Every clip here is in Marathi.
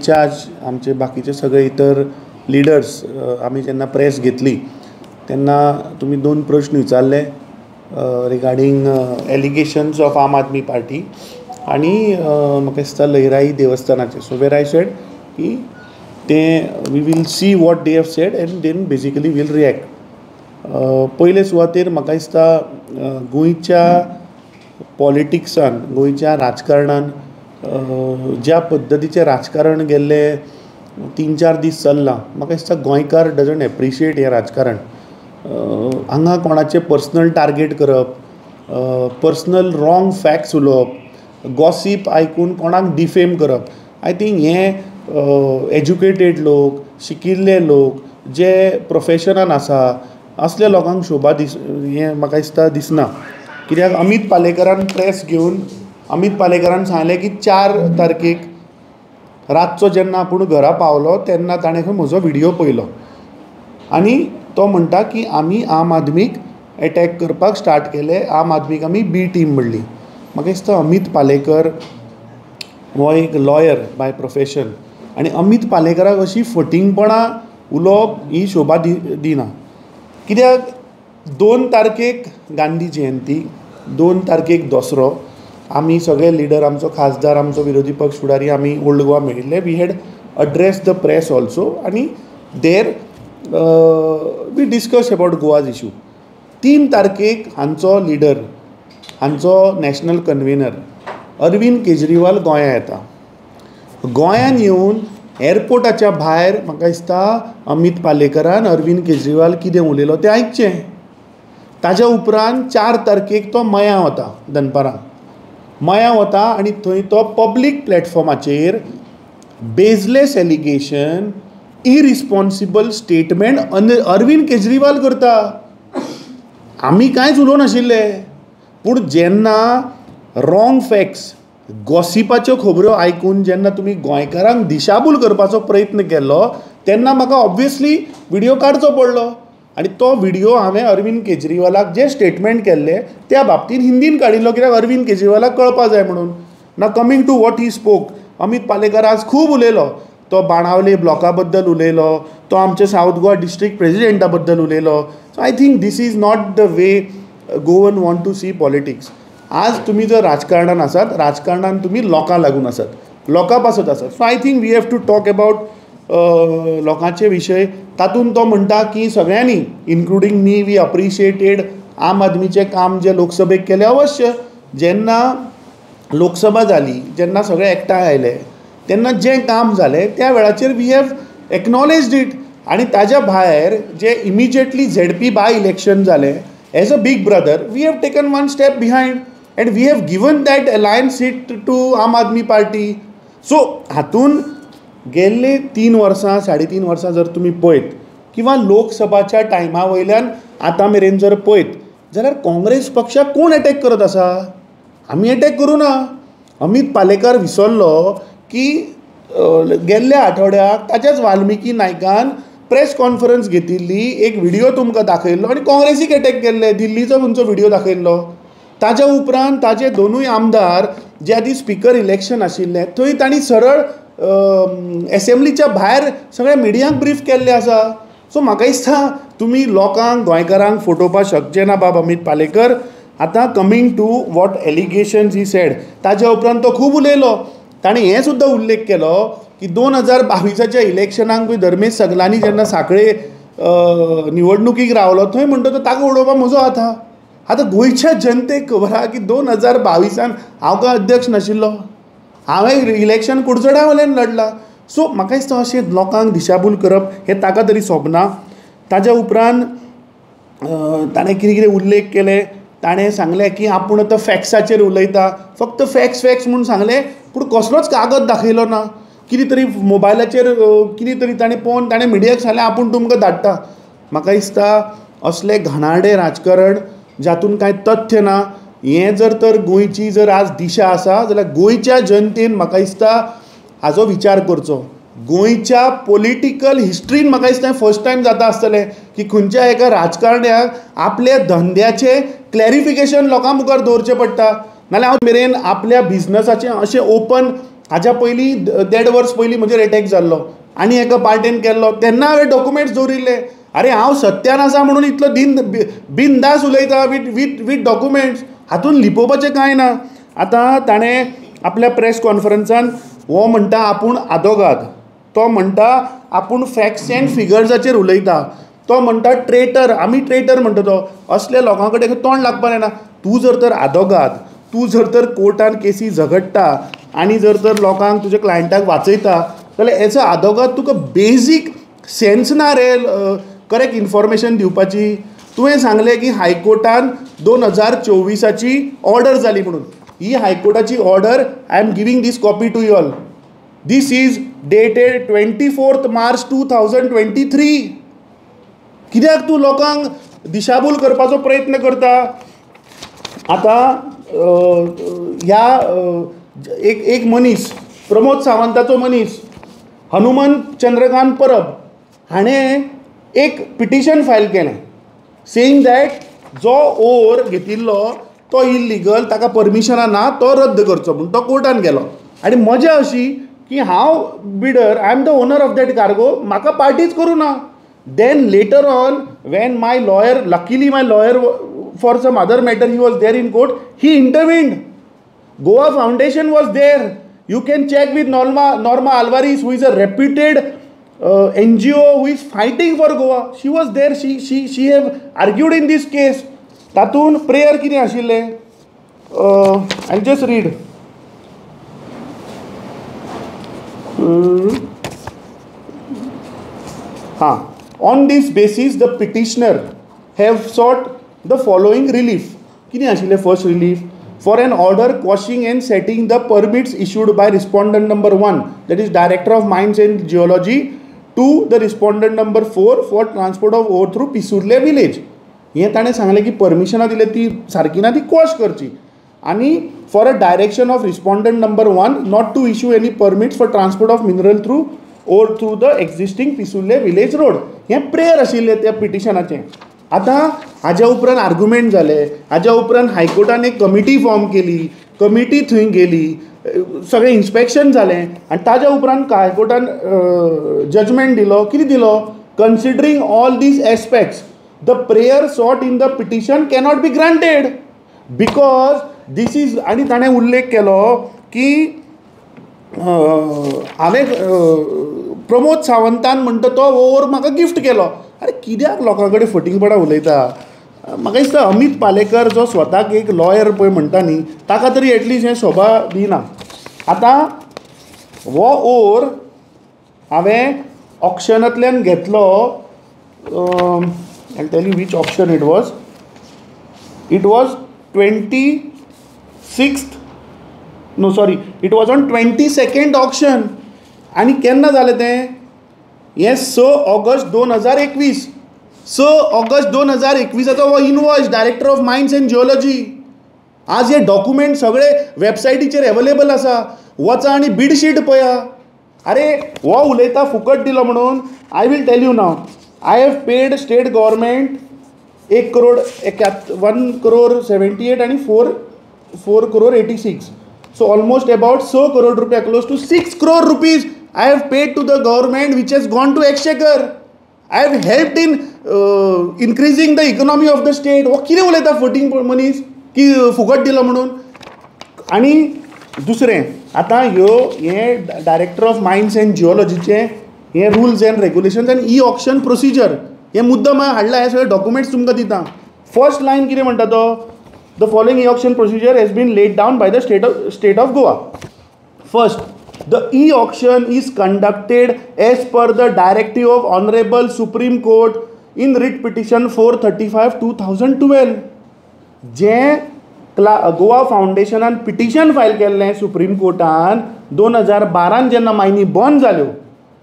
इन्चार्ज आमचे बाकीचे सगळे इतर लिडर्स आम्ही जेन्ना प्रेस घेतली तेन्ना तुम्ही 2 प्रश्न विचारले रिगार्डिंग एलिगेशन्स ऑफ आम आदमी पार्टी आणि म्हाका दिसता लयराई देवस्थानाचे. सो वेर आय सेड की ते we will see what they have said and then basically will react. पयले सुवातेर म्हाका दिसता गोंयच्या पॉलिटिक्सान गोंयच्या राजकारणान ज्या पद्दतीचे राजकारण गेल्ले 3-4 दीस चल्लां म्हाका दिसता गोंयकार डजंट एप्रिशिएट हें राजकारण. हांगा कोणाचे पर्सनल टार्गेट करप, पर्सनल रॉंग फॅक्ट्स उलोवप, गॉसीप आयकून कोणाक डिफेम करप. आय थिंक हे एज्युकेटेड लोक, शिकिल्ले लोक जे प्रोफेशनान आसा असल्या लोकांक शोभा हें म्हाका दिसता दिसना. कित्याक अमित पालेकरान प्रेस घेवन अमित पालेकरान सांगलें की 4 तारखेक रातचो जेन्ना आपूण घरा पावलो तेन्ना ताणें खंय म्हजो व्हिडियो पळयलो आनी तो म्हणटा की आमी आम आदमीक एटॅक करपाक स्टार्ट केले, आम आदमीक आमी बी टीम म्हणली. म्हाका दिसता अमित पालेकर हो एक लॉयर बाय प्रोफेशन आनी अमित पालेकराक अशी फटिंगपणां उलोवप ही शोभा दिना. कित्याक 2 तारखेक गांधी जयंती, 2 तारखेक दसरो आमी सगळे लिडर आमचो खासदार आमचो विरोधी पक्ष फुडारी आमी ओल्ड गोवा मेळिल्ले. We had address the press also आनी there we discuss about Goa's issue. 3 तारखेक हांचो लिडर हांचो नॅशनल कन्व्हेनर अरविंद केजरीवाल गोंया येता. गोंयान येवन एअरपोर्टाच्या भायर म्हाका दिसता अमित पालेकरान अरविंद केजरीवाल कितें उलयलो तें आयकचें. ताज्या उपरांत 4 तारखेक तो मयां वता, दनपारां मयां वता आनी थंय तो पब्लीक प्लॅटफॉर्माचेर baseless allegation, irresponsible statement Arvind Kejriwal करता. आमी कांयच उलोवं नाशिल्ले, पूण जेन्ना रॉंग फॅक्ट्स गॉसिपाच्यो खबरो आयकून जेन्ना तुमी गोंयकारांक दिशाभूल करपाचो प्रयत्न केल्लो तेन्ना म्हाका ऑब्वियसली व्हिडियो काडचो पडलो आनी तो व्हिडियो हांवें अरविंद केजरीवालाक जे स्टेटमेंट केल्ले त्या बाबतींत हिंदीन काडिल्लो कित्याक अरविंद केजरीवालाक कळपा जाय म्हणून. ना coming to what he spoke, Amit Palekar आज खूब उलयलो. तो बाणावले ब्लॉका बद्दल उलयलो, तो आमच्या सावथ गोवा डिस्ट्रिक्ट प्रेसिडेंटा बद्दल उलयलो. So I think this is not the way Goan want to see politics. आज तुम्ही जर राजकारणान आसात, राजकारणान तुम्ही लोकां लागून आसात, लोकां पासत आसात. So I think we have to talk about लोकांचे विशय. तातूंत तो म्हणटा की सगळ्यांनी इन्क्लुडींग मी वी अप्रिशिएटेड आम आदमीचें काम जे लोकसभेक केलें. अवश्य जेन्ना लोकसभा जाली, जेन्ना सगळे एकठांय आयले तेन्ना जें काम जालें त्या वेळाचेर वी हॅव एक्नॉलेज्ड इट. आनी ताज्या भायर जे इमिजिएटली झेडपी बाय इलेक्शन जालें as a big brother we have taken 1 step behind and we have given that alliance seat to Aam Aadmi party. So हातून गेल्ली 3 वर्सां 3.5 वर्सां जर तुमी पळयत किंवा लोकसभाच्या टायमा वयल्यान आतां मेरेन जर पळयत जाल्यार काँग्रेस पक्षाक कोण एटॅक करत आसा? आमी एटॅक करूं ना. अमित पालेकर विसरलो की गेल्ल्या आठवड्याक ताच्याच वाल्मिकी नायकान प्रेस कॉन्फरन्स घेतिल्ली, एक व्हिडियो तुमकां दाखयल्लो आनी काँग्रेसीक एटॅक केल्ले, दिल्लीचो खंयचो व्हिडियो दाखयल्लो. ताच्या उपरांत ताजे 2 आमदार ज्या दीस स्पिकर इलेक्शन आशिल्लें थंय तांणी सरळ एसेंब्लीच्या भायर सगळ्या मिडियांक ब्रीफ केल्ले आसा. सो म्हाका दिसता तुमी लोकांक गोंयकारांक फटोवपाक शकचे ना बाब अमित पालेकर. आतां coming to what allegations he said, ताच्या उपरांत तो खूब उलयलो. ताणें हें सुद्दां उल्लेख केलो की 2022च्या इलेक्शनाक धर्मेश सगलांनी जेन्ना सांखळे निवडणुकीक रावलो थंय म्हणटा तो ताका उडोवपाक म्हजो हात आहा. आतां गोंयच्या जनतेक खबर आहा की 2022 हांव काय अध्यक्ष नाशिल्लो, हांवें इलेक्शन कुडचड्या वयल्यान लढलां. सो म्हाका दिसता अशें लोकांक दिशाभूल करप हें ताका तरी सोबना. ताच्या उपरांत ताणें कितें कितें उल्लेख केले, ताणें सांगलें की आपूण आतां फॅक्ट्साचेर उलयता, फक्त फॅक्ट्स म्हणून सांगलें पूण कसलोच कागद दाखयलो ना. कितें तरी मोबायलाचेर कितें तरी ताणें पळोवन ताणें मिडियाक सांगलें आपूण तुमकां धाडटा. म्हाका दिसता असलें घाणारडें राजकारण जातून कांय तथ्य ना. हें जर तर गोंयची जर आज दिशा आसा जाल्यार गोंयच्या जनतेन म्हाका दिसता हाचो विचार करचो. गोंयच्या पॉलिटिकल हिस्ट्रीन म्हाका दिसता फर्स्ट टायम जाता आसतलें की खंयच्या एका राजकारण्याक आपल्या धंद्याचें क्लॅरिफिकेशन लोकां मुखार दवरचें पडटा. नाल्यार हांव मेरेन आपल्या बिझनसाचें अशें ओपन हाज्या पयलीं 1.5 वर्स पयलीं म्हजेर एटॅक जाल्लो आनी एका पार्टेन केल्लो, तेन्ना हांवें डॉक्युमेंट्स दवरिल्ले. अरे हांव सत्यान आसा म्हणून इतलो बिनदास उलयता वीथ डॉक्युमेंट्स, हातूंत लिपोवपाचें कांय ना. आतां ताणें आपल्या प्रेस कॉन्फरन्सान हो म्हणटा आपूण आदोगाद, तो म्हणटा आपूण फॅक्ट्स एंड फिगर्साचेर उलयता, तो म्हणटा ट्रेटर, आमी ट्रेटर म्हणटा तो. असल्या लोकां कडेन तोंड लागपाक जायना. तूं जर तर आदोगाद, तूं जर तर कोर्टान केसी झगडटा आनी जर तर लोकांक तुज्या क्लायंटाक वाचयता जाल्यार एज अ आदोगाद तुका बेजीक सेन्स ना रे करेक्ट इन्फॉर्मेशन दिवपाची. तुवें सांगलें की हायकोर्टान 2024ची ऑर्डर जाली म्हणून. ही हायकोर्टाची order I am giving this copy to you all. This is dated 24 March 2023. कित्याक तूं लोकांक दिशाभूल करपाचो प्रयत्न करता? आतां ह्या एक मनीस, प्रमोद सावंताचो मनीस हनुमंत चंद्रकांत परब हाणें एक पिटिशन फायल केलें सेईंग दॅट जो ओर घेतिल्लो तो इल्लिगल, ताका परमिशनां ना, तो रद्द करचो म्हणून तो कोर्टान गेलो. आनी मजा अशी की हांव bidder, I am the owner of that cargo, म्हाका पार्टीच करूं ना. Then later on, when my lawyer, luckily my lawyer for some other matter, he was there in court, he intervened. Goa Foundation was there. You can check with Norma Alvarez, who is a reputed NGO who is fighting for Goa. She was there. She have argued in this case. Tatun prayer कितें आशिल्लें? I'll just read. On this basis, the petitioner have sought the following relief. कितें आशिल्लें first relief? For an order quashing and setting the permits issued by respondent number 1, that is Director of Mines and Geology, to the respondent number 4 for transport of ore through Pisurle village. हें ताणें सांगलें की परमिशनां दिले ती सारकी ना, ती क्वॉश करची. आनी for a direction of respondent number 1 not to issue any permits for transport of mineral through or through the existing Pisurle village road. हें प्रेयर आशिल्लें त्या पिटिशनाचें. आतां हाज्या उपरांत आर्ग्युमेंट जाले, हाज्या उपरांत हायकोर्टान एक कमिटी फॉर्म केली, कमिटी थंय गेली, सगळें इन्स्पेक्शन जालें आनी ताज्या उपरांत हायकोर्टान जजमेंट दिलो. कितें दिलो? Considering all these aspects the prayer sought in the petition cannot be granted because this is. आनी ताणें उल्लेख केलो की हांवें प्रमोद सावंतान म्हणटा तो ओवर म्हाका गिफ्ट केलो. अरे कित्याक लोकां कडेन फटिंगपणां उलयता? म्हाका दिसता अमित पालेकर जो स्वताक एक लॉयर पळय म्हणटा न्ही, ताका तरी एटलिस्ट हें शोभा दिना. आतां हो ओर हांवें ऑक्शनांतल्यान घेतलो. I tell you which option it was. It was 26th, no sorry, it was on 22nd auction. आनी केन्ना जालें तें? हें 6 ऑगस्ट 2021. 6 ऑगस्ट 2021 हो invoice director of mines and geology. आज हे डॉक्युमेंट सगळे वेबसायटीचेर अवेलेबल आसा. वचा आनी बिडशीट पळया. अरे हो उलयता फुकट दिलो म्हणून. I will tell you now, I have paid state government 1 crore 78 आणि 4 crore 86. So almost about 6 crore rupees, close to 6 crore rupees I have paid to the government, which has gone to exchequer. I have helped in increasing the economy of the state. वो कितें उलयता फटींग मनीस की फुकट दिलो म्हणून. आनी दुसरें, आतां हें डायरेक्टर ऑफ मायन्स एंड जिओलॉजीचे हे रुल्स एंड रेग्युलेशन्स आनी ई ऑक्शन प्रोसिजर हे मुद्दम हाडला. हे सगळे डॉक्युमेंट्स तुमकां दिता. फर्स्ट लायन कितें म्हणटा तो? The following e-auction procedure has been laid down by the state of Goa. First, the e-auction is conducted as per the directive of Honorable Supreme Court in writ petition 435/2012. जे गोवा फाउंडेशनान पिटिशन फायल केल्लें सुप्रीम कोर्टान 2012 जेन्ना मायनी बंद जाल्यो,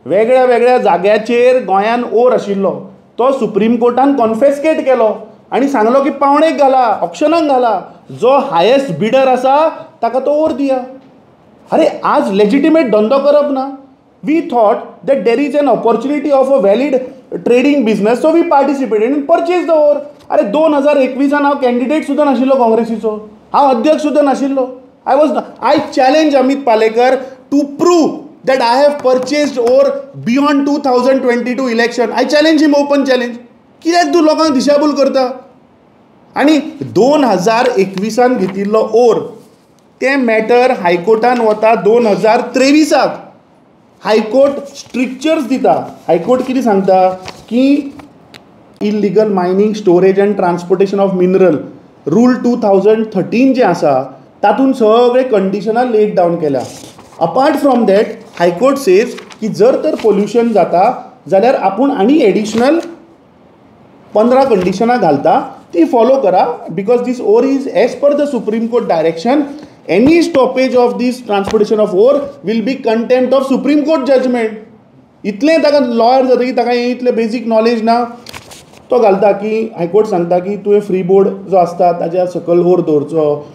वेगळ्या वेगळ्या जाग्याचेर गोंयान ओर आशिल्लो, तो सुप्रीम कोर्टान कॉन्फेस्केट केलो आनी सांगलो की पावणेक घाला, ऑक्शनाक घाला, जो हायेस्ट बिडर आसा ताका तो ओर दिया. अरे आज लेजिटिमेट धंदो करप ना. We thought that there is an opportunity of a valid trading business, so we participated in purchase the ore. अरे 2021 हांव कॅन्डिडेट सुद्दां नाशिल्लो काँग्रेसीचो, हांव अध्यक्ष सुद्दां नाशिल्लो. I challenge Amit Palekar to prove that I have purchased ore beyond 2022 election. I challenge him, open challenge. कित्याक तूं लोकांक दिशाभूल करता? आनी 2021 घेतिल्लो ओर ते मॅटर हायकोर्टान वता 2023. हायकोर्ट स्ट्रिक्चर्स दिता. हायकोर्ट कितें सांगता की illegal mining, storage end transportation of mineral rule 2013 जे आसा तातूंत सगळे कंडिशनां लेट डावन केल्या. Apart from that high court says की जर तर पोल्युशन जाता जाल्यार आपूण आनी एडिशनल 15 कंडिशनां घालता, ती फॉलो करा. Because this ore is as per the Supreme Court direction, any stoppage of this transportation of ore will be contempt of Supreme Court judgement. इतलें ताका लॉयर जाता की ताका इतलें बेजीक नॉलेज ना. तो घालता की हायकोर्ट सांगता की तुवें फ्री बोर्ड जो आसता ताज्या सकयल ओर दवरचो.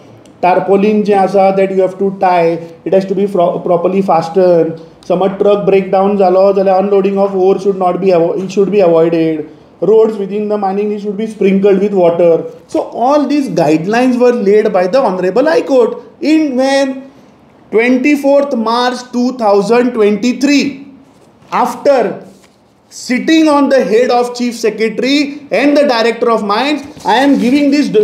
टार्पोलीन जें आसा that you have to tie, it has to be properly fasten. समज ट्रक ब्रेक डावन जालो जाल्यार unloading of ore should not be it should be avoided. Roads within the mining should be sprinkled with water. So all these guidelines were laid by the Honorable High Court in when 24th March 2023. After sitting on the head of Chief Secretary and the Director of Mines, I am giving these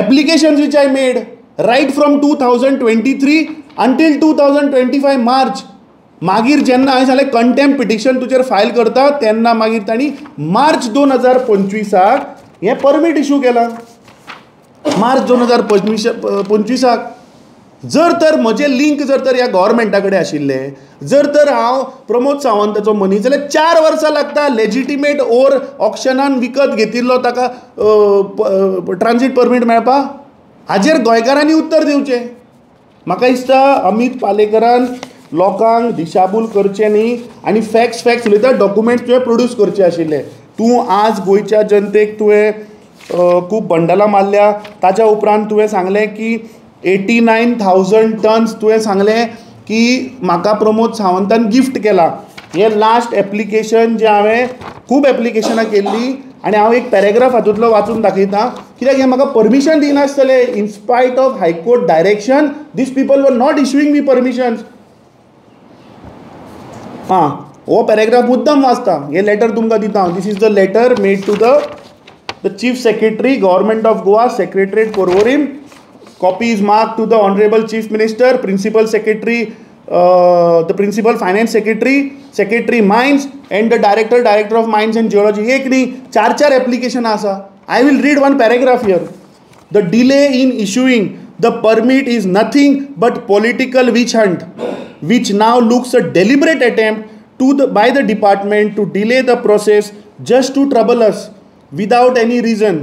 applications which I made right from 2023 until 2025 March. मागीर जेन्ना हांवें सांगलें कंटेम्प्ट पिटिशन तुजेर फायल करता तेन्ना मागीर तांणी मार्च 2025 हें परमीट इशू केलां. मार्च 2025 जर तर म्हजें लिंक जर तर ह्या गव्हर्मेंटा कडेन आशिल्लें, जर तर हांव प्रमोद सावंताचो मनीस, जाल्यार 4 वर्सां लागता लेजिटिमेट ओर ऑक्शनान विकत घेतिल्लो ताका ट्रान्झीट परमीट मेळपाक. हाजेर गोंयकारांनी उत्तर दिवचें. म्हाका दिसता अमित पालेकरान लोकांक दिशाभूल करचें न्ही आनी फॅक्ट्स उलयता. डॉक्युमेंट्स तुवें प्रोड्यूस करचे आशिल्ले. तूं आज गोंयच्या जनतेक तुवें खूब बंडलां मारल्या. ताच्या उपरांत तुवें सांगलें की 89,000 टन्स तुवें सांगलें की म्हाका प्रमोद सावंतान गिफ्ट केला. हें लास्ट एप्लिकेशन जें हांवें खूब एप्लिकेशनां केल्लीं आनी हांव एक पॅरेग्राफ हातूंतलो वाचून दाखयतां कित्याक हें म्हाका परमिशन दिनासतलें. In spite of high court direction these people were not issuing me permissions. हो पॅरेग्राफ मुद्दम वाचता. हे लेटर तुमकां दिता. This is the letter made to the chief secretary government of Goa, secretariat Porvorim. Copy is mark to the honourable chief minister, principal secretary, the principal finance secretary, secretary mines and the director of mines and geology. एक न्ही 4 एप्लिकेशनां आसा. I will read one paragraph here. The delay in issuing the permit is nothing but political witch hunt, which now looks a deliberate attempt by the department to delay the process just to trouble us without any reason.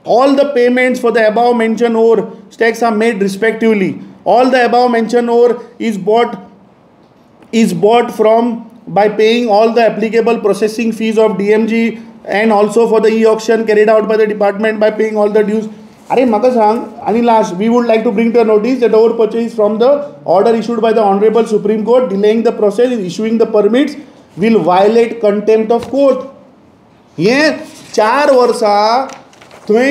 All the payments for the above mentioned ore stacks are made respectively. All the above mentioned ore is bought from by paying all the applicable processing fees of DMG and also for the e-auction carried out by the department by paying all the dues. अरे म्हाका सांग. आनी last, we would like to bring to notice that over purchase from the order issued by the Honorable Supreme Court delaying the process in issuing the permits will violate contempt of court. हें 4 वर्सां थंय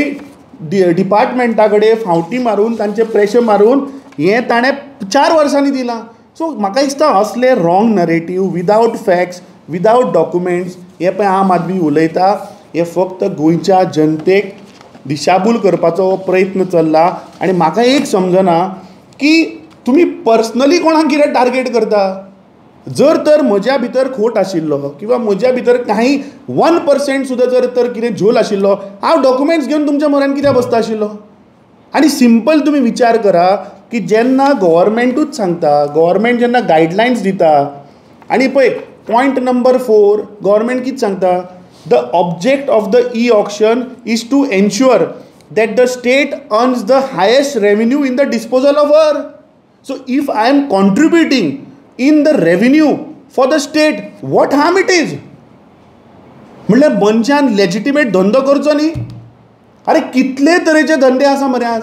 डिपार्टमेंटा कडेन फावटी मारून तांचें प्रेशर मारून हें ताणें 4 वर्सांनी दिलां. सो म्हाका दिसता असले wrong narrative without facts, without documents हे पळय आम आदमी उलयता. हे फक्त गोंयच्या जनतेक दिशाभूल करपाचो प्रयत्न चल्ला. आनी म्हाका एक समजना की तुमी पर्सनली कोणाक कितें टार्गेट करता. जर तर म्हज्या भितर खोट आशिल्लो किंवा म्हज्या भितर काही 1% सुद्दां जर तर कितें झोल आशिल्लो, हांव डॉक्युमेंट्स घेवन तुमच्या म्हऱ्यान कित्याक बसता आशिल्लो. आनी सिंपल तुमी विचार करा की जेन्ना गव्हर्मेंटूच सांगता, गव्हर्मेंट जेन्ना गायडलायन्स दिता, आनी पळय पॉयंट नंबर 4 गव्हर्मेंट कितें सांगता, the object of the e-auction is to ensure that the state earns the highest revenue in the disposal of ore. So if I am contributing in the revenue for the state, what harm it is? म्हणल्यार मनशान लेजिटिमेट धंदो करचो न्ही. अरे कितले तरेचे धंदे आसा मरे आज.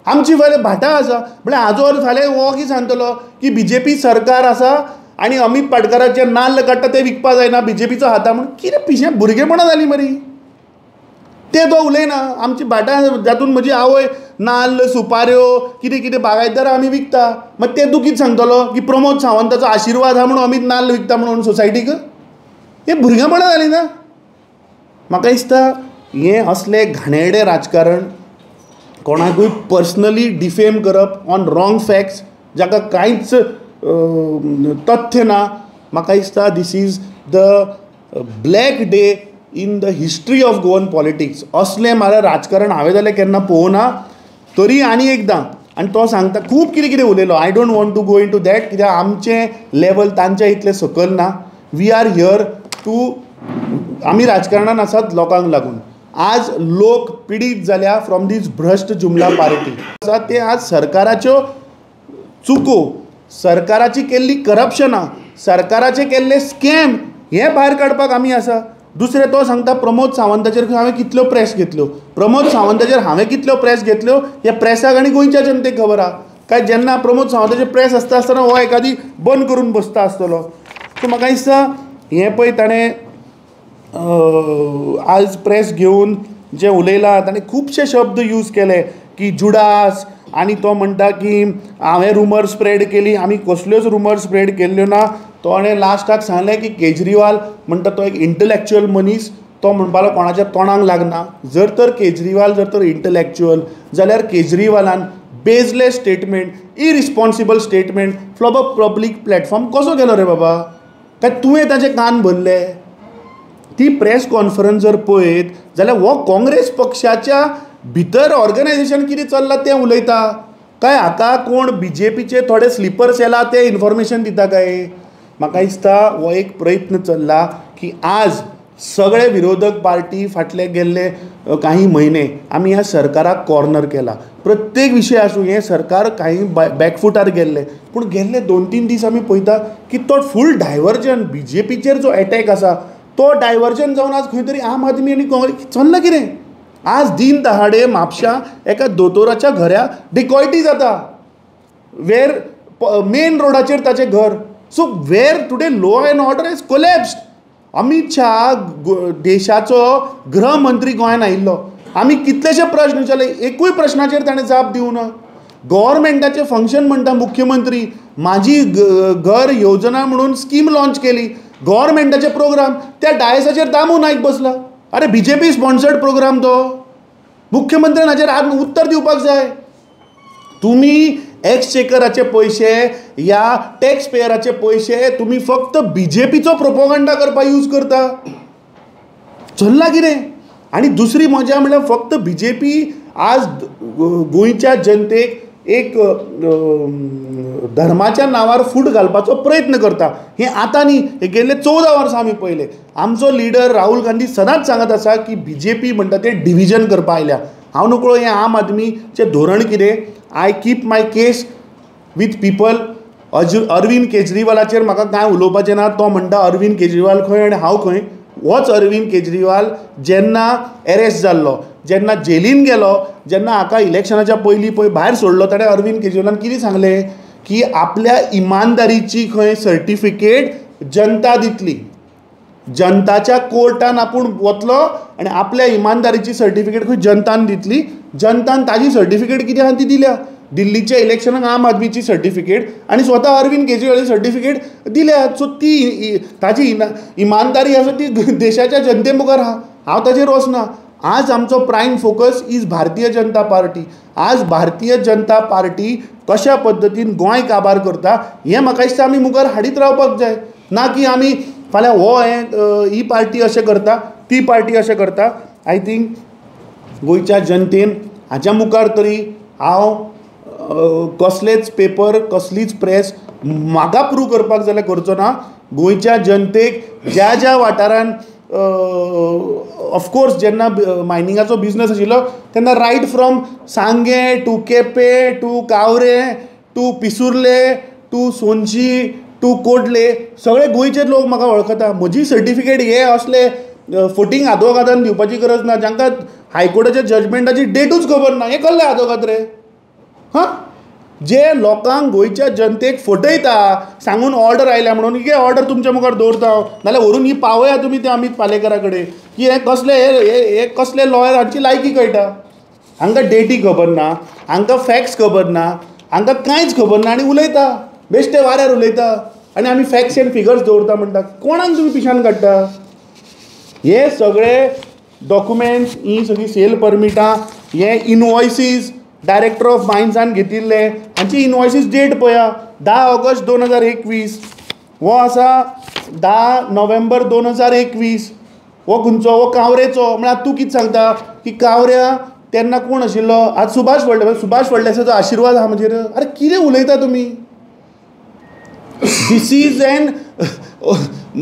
आमची फाल्यां भाटां आसा. म्हळ्यार हाजो फाल्यां हो कितें सांगतलो की BJP सरकार आसा आनी अमित पाटकराचे नाल्ल काडटा ते विकपा जायना BJPचो हाता म्हणून. कितें पिशें भुरगेपणां जालीं मरी. ते तो उलयना. आमची भाटां जातून म्हजी आवय नाल्ल सुपाऱ्यो कितें कितें बागायतदार आमी विकता. मागीर ते तूं कितें सांगतलो की प्रमोद सावंताचो आशिर्वाद आहा म्हणून अमीत नाल्ल विकता म्हणून सोसायटीक. हें भुरगेपणां जालीं ना. म्हाका दिसता हें असलें घाणेरडें राजकारण, कोणाकूय पर्सनली डिफेम करप ऑन रॉंग फॅक्ट्स जाका कांयच तथ्य ना. म्हाका दिसता this is the black day in the history of Goan politics. असलें म्हाका राजकारण हांवें जाल्यार केन्ना पळोवना. तरी आनी एकदां, आनी तो सांगता खूब कितें कितें उलयलो. I don't want to go in to that, कित्याक आमचें लेवल तांच्या इतलें सकयल ना. वी आर हियर टू, आमी राजकारणान आसात लोकांक लागून. आज लोक पिडीत जाल्या फ्रॉम दीस भ्रश्ट जुमला पार्टी आसा ते आज सरकाराच्यो चुको, सरकाराची केल्ली करप्शनां, सरकाराचे केल्ले स्कॅम हे भायर काडपाक आमी आसा. दुसरें तो सांगता प्रमोद सावंताचेर हांवें कितल्यो प्रेस घेतल्यो. प्रमोद सावंताचेर हांवें कितल्यो प्रेस घेतल्यो हे प्रेसाक आनी गोंयच्या जनतेक खबर आहा काय? जेन्ना प्रमोद सावंताचेर प्रेस आसता आसतना हो एखादी बंद करून बसता आसतलो. सो म्हाका दिसता हें पळय ताणें आज प्रेस घेवन जे उलयलां ताणें खुबशे शब्द यूज केले की जुडास, आनी तो म्हणटा की हांवें रुमर स्प्रेड केली. आमी कसल्योच रुमर स्प्रेड केल्ल्यो ना. ताणें लास्टाक सांगलें की केजरीवाल म्हणटा तो एक इंटलॅक्च्युअल मनीस, तो म्हणपालो कोणाच्या तोंडाक लागना. जर तर केजरीवाल जर तर इंटलॅक्च्युअल जाल्यार केजरीवालान baseless statement, irresponsible statement from a public platform कसो केलो रे बाबा? काय तुवें ताचे कान भरले? ती प्रेस कॉन्फरन्स जर पळयत जाल्यार हो काँग्रेस पक्षाच्या भितर ऑर्गनायझेशन कितें चल्लां तें उलयता काय हाका कोण BJPचे थोडे स्लिपर्स येला ते इन्फॉर्मेशन दिता काय? म्हाका दिसता हो एक प्रयत्न चल्ला की आज सगळे विरोधक पार्टी फाटले गेल्ले काही म्हयने आमी ह्या सरकाराक कॉर्नर केला. प्रत्येक विशय आसूं हें सरकार काही बॅकफुटार गेल्ले, पूण गेल्ले 2-3 दीस आमी पळयता की तो फूल डायवर्जन BJPचेर जो एटॅक आसा तो डायवर्जन जावन आज खंय तरी आम आदमी आनी काँग्रेस चल्लां कितें? आज दीन दहाडे म्हापशा एका दोतोराच्या घरा डिकॉयटी जाता, वेर मेन रोडाचेर ताचें घर. So where today law and order is collapsed. Amit Shah देशाचो गृहमंत्री गोंयांत आयिल्लो, आमी कितलेशे प्रश्न विचारले, एकूय प्रश्नाचेर ताणें जाप दिवं ना. गव्हर्मेंटाचें फंक्शन म्हणटा मुख्यमंत्री, म्हाजी घर योजना म्हणून स्कीम लॉन्च केली, गव्हर्मेंटाचे प्रोग्राम त्या डायसाचेर दामू नायक बसला. अरे BJP स्पॉन्सर्ड प्रोग्राम तो, मुख्यमंत्र्यान हाचेर आज उत्तर दिवपाक जाय. तुमी एक्सचेकराचे पयशे या टॅक्स पेयराचे पयशे तुमी फक्त BJPचो प्रोपोगंडा करपाक यूज करता. चल्लां कितें? आनी दुसरी मजा म्हणल्यार फक्त BJP आज गोंयच्या जनतेक एक धर्माच्या नांवार फूट घालपाचो प्रयत्न करता. हें आतां न्ही, हे गेल्ले 14 वर्सां आमी पळयले. आमचो लिडर राहुल गांधी सदांच सांगत आसा की BJP म्हणटा ते डिविजन करपा आयल्या. हांव नकळो हें आम आदमीचें धोरण कितें, I keep my case with people. अरविंद केजरीवालाचेर म्हाका कांय उलोवपाचें ना. तो म्हणटा अरविंद केजरीवाल खंय आनी हांव खंय. होच अरविंद केजरीवाल जेन्ना अरेस्ट जाल्लो, जेन्ना जेलीन गेलो, जेन्ना हाका इलेक्शनाच्या पयलीं पळय भायर सोडलो, ताणें अरविंद केजरीवालान कितें सांगलें की आपल्या इमानदारीची खंय सर्टिफिकेट जनता दितली. जनताच्या कोर्टान आपूण वतलो आनी आपल्या इमानदारीची सर्टिफिकेट खंय जनतान दितली. जनतान ताजी सर्टिफिकेट कितें आहा ती दिल्या. दिल्लीच्या इलेक्शनाक आम आदमीची सर्टिफिकेट आनी स्वता अरविंद केजरीवालाची सर्टिफिकेट दिल्या. सो ती ताजी इमानदारी आसा ती देशाच्या जनते मुखार आहा. हांव ताजेर वचना. आज आमचो prime focus is Bharatiya Janata party. आज भारतीय जनता पार्टी कशा पद्दतीन गोंय काबार करता हें म्हाका दिसता आमी मुखार हाडीत रावपाक जाय. ना की आमी फाल्यां ही पार्टी अशें करता, ती पार्टी अशें करता. आय थिंक गोंयच्या जनतेन हाच्या मुखार तरी हांव कसलेच पेपर, कसलीच प्रेस म्हाका प्रूव करपाक जाल्यार करचो ना. गोंयच्या जनतेक ज्या ज्या वाठारान ऑफकोर्स जेन्ना मायनिंगाचो बिझनस आशिल्लो तेन्ना रायट फ्रॉम सांगे टू केपें टू कावरे टू पिसुर्ले टू सोनशी टू कोडले सगळे गोंयचे लोक म्हाका वळखता. म्हजी सर्टिफिकेट हे असले फटींग आदवोगादान दिवपाची गरज ना, जांकां हायकोर्टाच्या जजमेंटाची डेटूच खबर ना. हें कसलें आदवोगाद रे? हां, जे लोकांक गोंयच्या जनतेक फटयता सांगून ऑर्डर आयल्या म्हणून की ऑर्डर तुमच्या मुखार दवरता नाल्यार व्हरून ही पावया तुमी ते अमित पालेकरा कडेन की हे कसले लॉयरांची लायकी कळटा. हांकां डेटी खबर ना, हांकां फॅक्ट्स खबर ना, हांकां कांयच खबर ना आनी उलयता बेश्टे वाऱ्यार उलयता आनी आमी फॅक्ट्स एंड फिगर्स दवरता म्हणटा. कोणाक तुमी पिशान काडटा? हे सगळे डॉक्युमेंट्स, ही सगळी सेल परमिटां, हे इनवॉयसीस डायरेक्टर ऑफ मायन्सान घेतिल्ले, हांची इनवॉयसीस डेट पळया 10 ऑगस्ट 2021. हो आसा 10 नोव्हेंबर 2021. हो खंयचो? हो कावरेचो. म्हळ्यार तूं कितें सांगता की कावऱ्या तेन्ना कोण आशिल्लो? आज सुभाष फळदेसाचो आशिर्वाद आहा म्हजेर. अरे कितें उलयता तुमी? This is an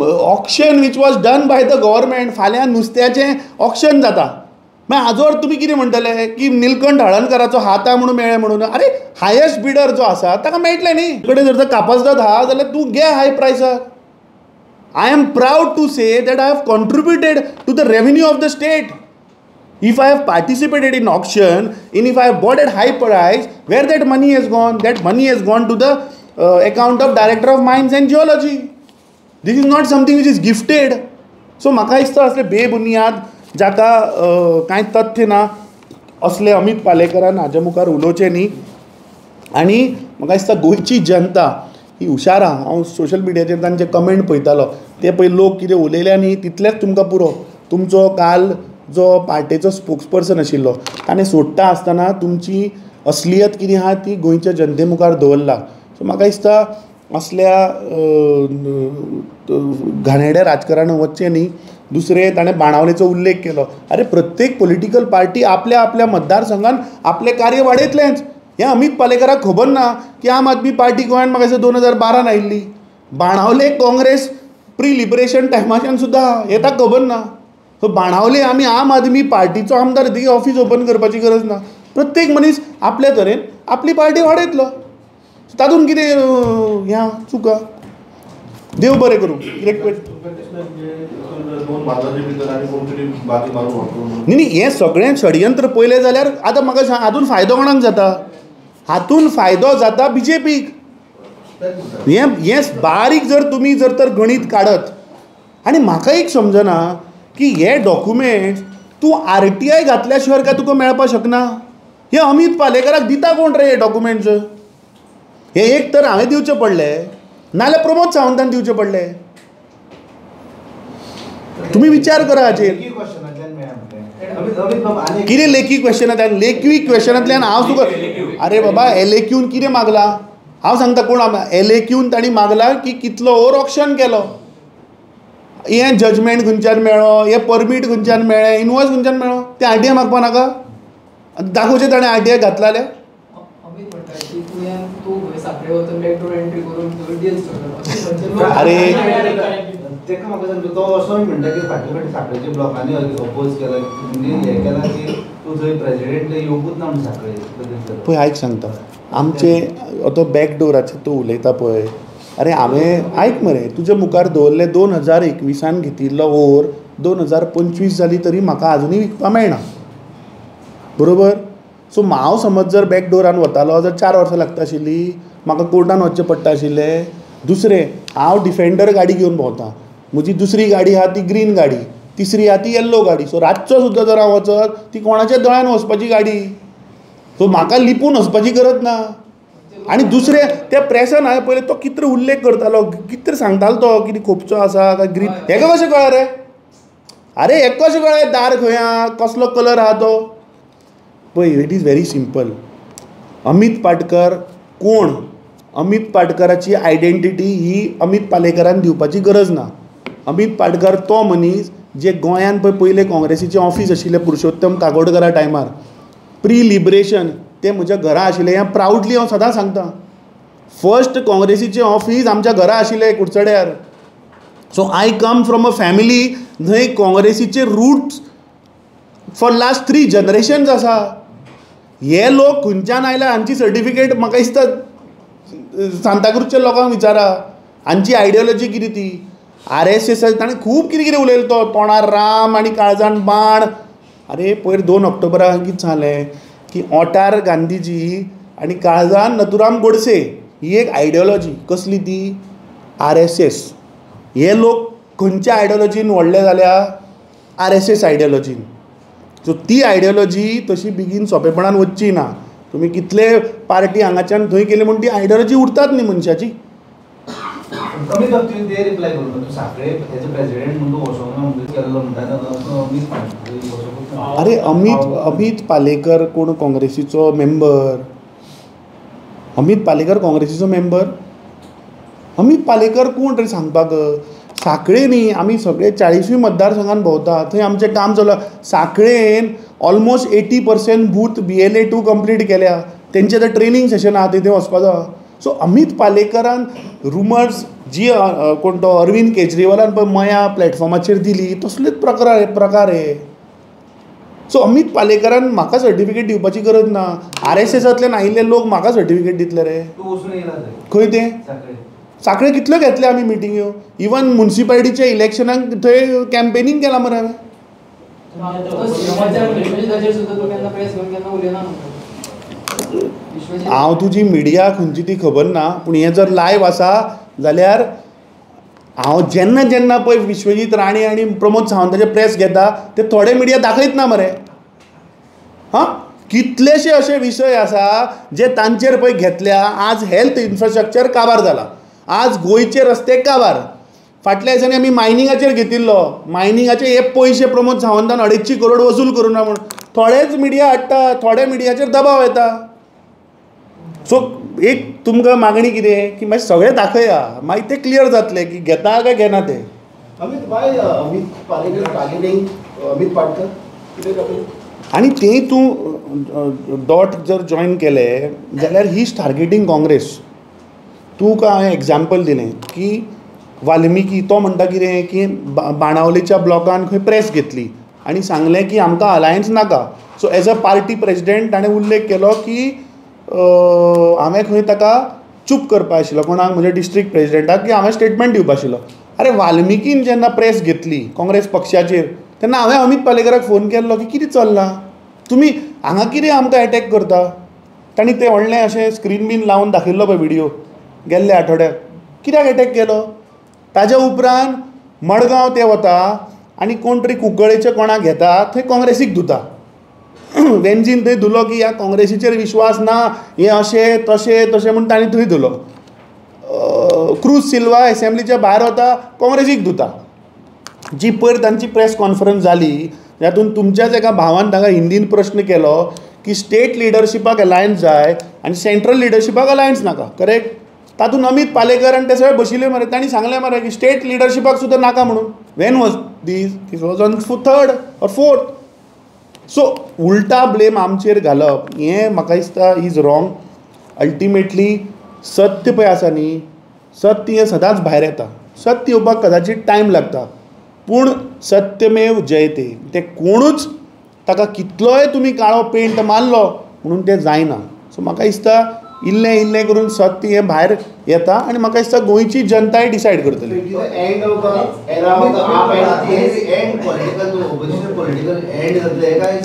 auction which was done by the government. फाल्यां नुस्त्याचें ऑक्शन जाता. मागीर हाजोर तुमी कितें म्हणटले की निलकंठ हळर्णकाराचो हात आहा म्हणून मेळ्ळें म्हणून. अरे हायेस्ट बिडर जो आसा ताका मेळटलें न्ही. कडेन जर कापासदाद आहा जाल्यार तूं घे हाय प्रायसार. I am proud to say that I have contributed to the revenue of the state. If I have participated in auction, and if I have bought at high price, where that money has gone? That money has gone to the account of Director of Mines and Geology. This is not something which is gifted. So म्हाका दिसता असले बेबुनियाद जाका कांय तथ्य ना असले अमित पालेकरान हाज्या मुखार उलोवचें न्ही. आनी म्हाका दिसता गोंयची जनता ही हुशार आहा. हांव सोशल मिडियाचेर तांचे कमेंट पळयतालो ते पळय लोक कितें उलयल्या न्ही तितलेंच तुमकां पुरो. तुमचो काल जो पार्टेचो स्पोक्सपर्सन आशिल्लो ताणें सोडटा आसतना तुमची असलियत कितें आहा ती गोंयच्या जनते मुखार दवरला. सो म्हाका दिसता असल्या घाणेरड्या राजकारणांत वचचें न्ही. दुसरें ताणें बाणावलेचो उल्लेख केलो. अरे प्रत्येक पॉलिटिकल पार्टी आपल्या आपल्या मतदारसंघान आपलें कार्य वाडयतलेंच. हें अमित पालेकराक खबर ना की आम आदमी पार्टी गोंयांत म्हाका दिसता 2012 आयिल्ली. बाणावले काँग्रेस प्री लिबरेशन टायमाच्यान सुद्दां हें ताका खबर ना. सो बाणावले आमी आम आदमी पार्टीचो आमदार दी ऑफीस ओपन करपाची गरज ना. प्रत्येक मनीस आपल्या तरेन आपली पार्टी वाडयतलो. तातूंत कितें ह्या चुका. देव बरें करूं. न्ही हें सगळें षडयंत्र पयलें जाल्यार आतां म्हाका सांग हातून फायदो कोणाक जाता? हातून फायदो जाता बीजेपीक. हें बारीक जर तुमी तर गणीत काडत आनी म्हाका एक समजना की हे डॉक्युमेंट्स तूं RTI घातल्या शिवाय काय तुका मेळपाक शकना. हे अमित पालेकराक दिता कोण रे हे डॉक्युमेंट्स? हे एक तर हांवें दिवचे पडले नाल्यार प्रमोद सावंतान दिवचे पडले. तुमी विचार करा हाचेर. कितें लेखी क्वेश्चनांतल्यान? लेखी क्वेश्चनांतल्यान हांव तुका अरे बाबा LAQन कितें मागला? हांव सांगता कोण LAQन ताणी मागला की कितलो ओवर ऑक्शन केलो. हें जजमेंट खंयच्यान मेळ्ळो, हे परमीट खंयच्यान मेळ्ळें, इनवॉयस खंयच्यान मेळ्ळो. ते RTI मागपा नाका. दाखोवचें ताणें RTI घातलेलें. अरे तो असो म्हणटा की फाटल्या साखळेच्या ब्लॉकांनी अपोज केला म्हणजे हे केला की तूं थंय प्रेसिडेंट येवंकूच ना म्हणून साखळे. पळय आयक सांगता आमचे तो बॅकडोराचेर तो उलयता पळय. अरे हांवें आयक मरे तुजे मुखार दवरले 2021 घेतिल्लो ओर 2025 जाली तरी म्हाका आजुनूय विकपा मेळना. बरोबर? सो हांव समज जर बॅकडोरान वतालो जर 4 वर्सां लागता आशिल्ली, म्हाका कोर्टान वचचें पडटा आशिल्लें. दुसरें हांव डिफेंडर गाडी घेवन भोंवता. म्हजी दुसरी गाडी आहा ती ग्रीन गाडी, तिसरी आहा ती येल्लो गाडी. सो रातचो सुद्दां जर हांव वचत ती कोणाच्या दोळ्यान वचपाची गाडी. सो म्हाका लिपून वचपाची गरज ना. आनी दुसरें त्या प्रेसान हांवें पयलें तो कितें उल्लेख करतालो, कितें सांगतालो तो कितें खोपचो आसा काय ग्रीन. हेका कशें कळ्ळें रे? अरे हेका कशें कळ्ळें दार खंय आहा, कसलो कलर आहा तो? पळय it is very simple. Amit Patkar कोण? अमित पाटकराची आयडेंटिटी ही अमित पालेकरान दिवपाची गरज ना. अमित पाटकर तो मनीस जे गोंयान पळय पयलें काँग्रेसीचें ऑफीस आशिल्लें पुरुषोत्तम काकोडकरा टायमार प्री लिबरेशन तें म्हज्या घरा आशिल्लें. हें प्रावडली हांव सदां सांगता. फर्स्ट काँग्रेसीचें ऑफीस आमच्या घरा आशिल्लें कुडचड्यार. So I come from a family थंय काँग्रेसीचे रूट्स फॉर लास्ट 3 जनरेशन्स आसा. हे लोक खंयच्यान आयल्या हांची सर्टिफिकेट म्हाका दिसता सांताक्रूजच्या लोकांक विचारा. हांची आयडियोलॉजी कितें ती? RSS ताणें खूब कितें कितें उलयलो तो. तोंडार राम आनी काळजान बाण. अरे पयर 2 ऑक्टोबराक कितें सांगलें की ओंठार गांधीजी आनी काळजान नथुराम गोडसे ही एक आयडियोलॉजी. कसली ती? RSS. हे लोक खंयच्या आयडियोलॉजीन व्हडले जाल्या? RSS आयडियोलॉजीन. सो ती आयडियोलॉजी तशी बेगीन सोंपेपणान वचची ना. तुमी कितले पार्टी हांगाच्यान थंय केले म्हूण ती आयडियोलॉजी उरतात न्ही मनशाची. अमित बाब तुवें ते रिप्लाय करूं तूं साखळे हेजो प्रेसिडेंट म्हणून तूं वचोंक केल्लो म्हणटा अमित अरे अमित पालेकर कोण काँग्रेसीचो मेंबर? अमित पालेकर काँग्रेसीचो मेंबर? अमित पालेकर कोण रे सांगपाक? साखळे न्ही, आमी सगळे 40 मतदारसंघान भोंवता, थंय आमचें काम चल्लां. साखळेन ऑलमोस्ट 80% बूथ BLA 2 कंप्लीट केल्या. तेंचे ते ट्रेनिंग सेशन आहा थंय वचपाचो. सो अमित पालेकरान रुमर्स जी कोण तो अरविंद केजरीवालान पळय मया प्लॅटफॉर्माचेर दिली तसलेच प्रकार हे. सो अमित पालेकरान म्हाका सर्टिफिकेट दिवपाची गरज ना. RSSंतल्यान आयिल्ले लोक म्हाका सर्टिफिकेट दितले रे? तूं वचून येयला खंय ते? साखळे कितल्यो घेतले आमी मिटिंग्यो. इवन म्युन्सिपालिटीच्या इलेक्शनाक थंय कॅम्पेनींग केलां मरे हांवें. हांव तुजी मिडिया खंयची ती खबर ना, पूण हें जर लायव्ह आसा जाल्यार हांव जेन्ना जेन्ना पळय विश्वजीत राणे आनी प्रमोद सावंताचे प्रेस घेता ते थोडे मिडिया दाखयत ना मरे. हां, कितलेशे अशे विशय आसा जे तांचेर पळय घेतल्या. आज हेल्थ इन्फ्रास्ट्रक्चर काबार जाला, आज गोंयचे रस्ते काबार. फाटल्या दिसांनी आमी मायनिंगाचेर घेतिल्लो, मायनिंगाचे हे पयशे प्रमोद सावंतान 250 करोड वसूल करूं ना म्हूण थोडेच मिडिया हाडटा, थोड्या मिडियाचेर दबाव येता. सो एक तुमकां मागणी कितें की मागीर सगळें दाखया, मागीर तें क्लियर जातलें की घेता काय घेना ते. अमित पालेकर अमित पाटकर कितें आनी तें तूं डॉट जर जॉयन केलें जाल्यार ही इज टार्गेटींग काँग्रेस. तुका हांवें एग्जाम्पल दिलें की वाल्मिकी तो म्हणटा कितें की बाणावलेच्या ब्लॉकान खंय प्रेस घेतली आनी सांगलें की आमकां अलायन्स नाका. So as a party president ताणें उल्लेख केलो की हांवें खंय ताका चूप करपा आशिल्लो, कोणाक म्हणजे डिस्ट्रिक्ट प्रेसिडेंटाक, की हांवें स्टेटमेंट दिवपा आशिल्लो. अरे वाल्मिकीन जेन्ना प्रेस घेतली काँग्रेस पक्षाचेर तेन्ना हांवें अमित पालेकराक फोन केल्लो की कितें चल्लां, तुमी हांगा कितें आमकां एटॅक करता. तांणी तें व्हडलें अशें स्क्रीन बीन लावन दाखयल्लो पळय व्हिडियो गेल्ल्या आठवड्याक. कित्याक एटॅक केलो? ताज्या उपरांत मडगांव ते वता आनी कोण तरी कुंकळेचे कोणाक घेता थंय काँग्रेसीक धुता. वेंजीन थंय धुलो की ह्या काँग्रेसीचेर विश्वास ना, हें अशें तशें तशें म्हूण तांणी थंय धुलो. क्रूज सिल्वा एसेंब्लीच्या भायर वता काँग्रेसीक धुता. जी पयर तांची प्रेस कॉन्फरन्स जाली जातून तुमच्याच एका भावान ताका हिंदीन प्रश्न केलो की स्टेट लिडरशिपाक अलायन्स जाय आनी सेंट्रल लिडरशिपाक अलायन्स नाका, करेक्ट? तातूंत अमित पालेकर आनी ते सगळे बशिल्ले मरे. तांणी सांगलें मरे की स्टेट लिडरशिपाक सुद्दां नाका म्हणून. When was this was on 3rd or 4th. So उलटा ब्लेम आमचेर घालप हें म्हाका दिसता इज रॉंग. अल्टिमेटली सत्य पळय आसा न्ही, सत्य हें सदांच भायर येता. सत्य येवपाक कदाचित टायम लागता, पूण सत्यमेव जयते. तें कोणूच ताका कितलोय तुमी काळो पेंट मारलो म्हणून तें जायना. सो म्हाका दिसता इल्लें इल्लें करून सत्य हें भायर येता आनी म्हाका दिसता गोंयची जनताय डिसायड करतली.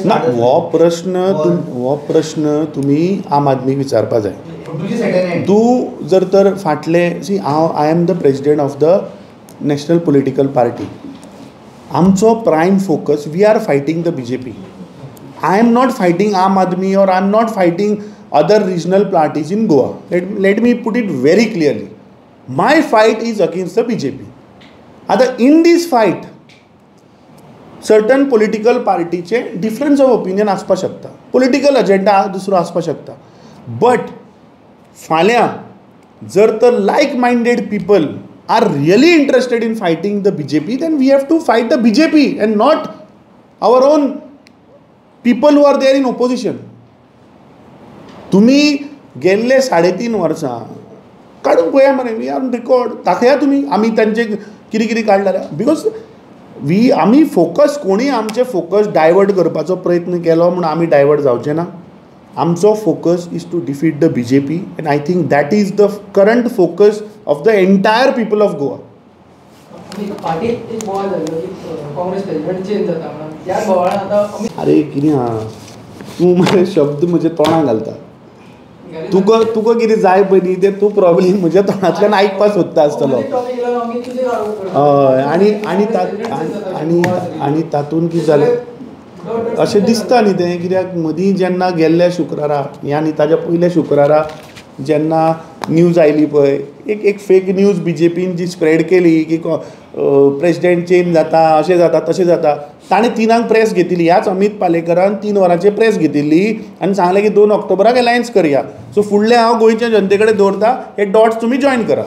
ना, हो प्रश्न तुमी आम आदमीक विचारपा जाय. तूं जर तर फाटले I am the president of the national political party. आमचो prime focus we are fighting the BJP. I am not fighting Aam Aadmi और I am not fighting other regional parties in Goa. Let me put it very clearly. My fight is against the BJP. आता in this fight, certain political partyचे difference of opinion आसपाक शकता, political agenda दुसरो आसपाक शकता. But फाल्यां जर तर like-minded people are really interested in fighting the BJP, then we have to fight the BJP and not our own people who are there in opposition. तुम्ही गेल्ले 3.5 वर्सां काडून पळया मरे, वी आर ऑन रिकॉर्ड. दाखया तुमी आमी तांचे कितें कितें काडलें. बिकॉज आमी फोकस कोणीय आमचे फोकस डायवर्ट करपाचो प्रयत्न केलो म्हणून आमी डायवर्ट जावचे ना. आमचो focus is to defeat the BJP and I think that is the current focus of the entire people of Goa. अरे कितें आहा तूं मरे शब्द म्हजे तोंडाक घालता. तुका कितें जाय पयलीं तें तूं प्रॉब्ली म्हज्या तोंडांतल्यान आयकपा सोदता आसतलो हय आनी तातूंत कितें जालें अशें दिसता न्ही तें कित्याक मदीं जेन्ना गेल्ल्या शुक्रारा आनी ताज्या पयल्या शुक्रारा जेन्ना न्यूज आयली पळय एक फेक न्यूज BJPन जी स्प्रेड केली की प्रेसिडेंट चेंज जाता अशें जाता तशें जाता ताणें 3 प्रेस घेतिल्ली ह्याच अमित पालेकरान 3 वरांचेर प्रेस घेतिल्ली आनी सांगलें की 2 ऑक्टोबराक अलायन्स करया सो फुडलें हांव गोंयच्या जनते कडेन दवरता हे डॉट्स तुमी जॉयन करा